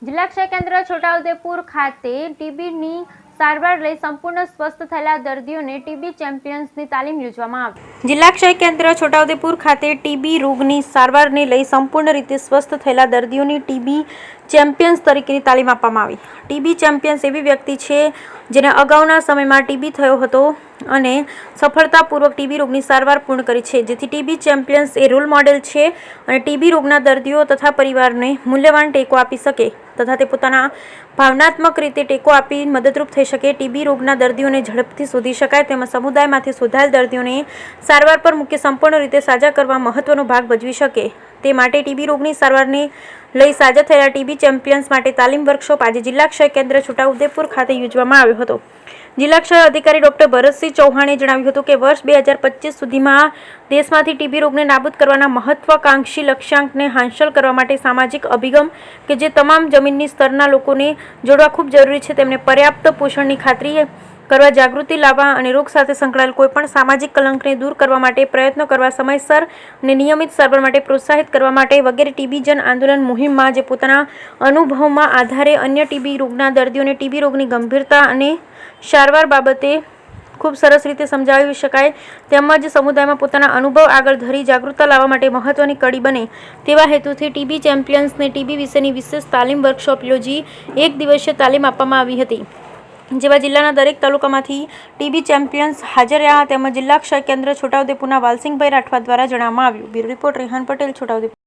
જિલ્લા ક્ષય કેન્દ્ર છોટાઉદેપુર ખાતે ટીબીની સારવાર લઈ સંપૂર્ણ સ્વસ્થ થયેલા દર્દીઓને ટીબી ચેમ્પિયન્સની તાલીમ યોજવામાં આવી। જિલ્લા ક્ષય કેન્દ્ર છોટાઉદેપુર ખાતે ટીબી રોગની સારવારને લઈ સંપૂર્ણ રીતે સ્વસ્થ થયેલા દર્દીઓની ટીબી ચેમ્પિયન્સ તરીકેની તાલીમ આપવામાં આવી। ટીબી ચેમ્પિયન્સ એવી વ્યક્તિ છે જેને અગાઉના સમયમાં ટીબી થયો હતો અને સફળતાપૂર્વક ટીબી રોગની સારવાર પૂર્ણ કરી છે, જેથી ટીબી ચેમ્પિયન્સ એ રોલ મોડેલ છે અને ટીબી રોગના દર્દીઓ તથા પરિવારને મૂલ્યવાન ટેકો આપી શકે તથા તે પોતાના ભાવનાત્મક રીતે ટેકો આપી મદદરૂપ થઈ શકે। ટીબી રોગના દર્દીઓને ઝડપથી શોધી શકાય તેમજ સમુદાયમાંથી શોધાયેલ દર્દીઓને સારવાર પર મૂકી સંપૂર્ણ રીતે સાજા કરવા મહત્વનો ભાગ ભજવી શકે તે માટે ટીબી રોગની સારવારને લઈ સાજા થયેલા ટીબી ચેમ્પિયન્સ માટે તાલીમ વર્કશોપ આજે જિલ્લા ક્ષય કેન્દ્ર છોટાઉદેપુર ખાતે યોજવામાં આવ્યો હતો। જિલ્લા ક્ષય અધિકારી ડોક્ટર ભરતસિંહ ચૌહાણે જણાવ્યું હતું કે વર્ષ 2025 સુધીમાં દેશમાંથી ટીબી રોગને નાબૂદ કરવાના મહત્વાકાંક્ષી લક્ષ્યાંકને હાંસલ કરવા માટે સામાજિક અભિગમ કે જે તમામ જમીનની સ્તરના લોકોને જોડવા ખૂબ જરૂરી છે, તેમને પર્યાપ્ત પોષણની ખાતરી કરવા, જાગૃતિ લાવવા અને રોગ સાથે સંકળાયેલ કોઈપણ સામાજિક કલંકને દૂર કરવા માટે પ્રયત્નો કરવા, સમયસર અને નિયમિત સારવાર માટે પ્રોત્સાહિત કરવા માટે વગેરે ટીબી જન આંદોલન મુહિમમાં જે પોતાના અનુભવમાં આધારે અન્ય ટીબી રોગના દર્દીઓને ટીબી રોગની ગંભીરતા અને સારવાર બાબતે ખૂબ સરસ રીતે સમજાવી શકાય તેમજ સમુદાયમાં પોતાના અનુભવ આગળ ધરી જાગૃતતા લાવવા માટે મહત્વની કડી બને તેવા હેતુથી ટીબી ચેમ્પિયન્સને ટીબી વિશેની વિશેષ તાલીમ વર્કશોપ યોજી એક દિવસીય તાલીમ આપવામાં આવી હતી, જેમાં જિલ્લાના દરેક તાલુકામાંથી ટીબી ચેમ્પિયન્સ હાજર રહ્યા તેમજ જિલ્લા ક્ષય કેન્દ્ર છોટાઉદેપુરના વાલસિંહભાઈ રાઠવા દ્વારા જણાવવામાં આવ્યું। Bureau report Rehan Patel, Chhota Udepur.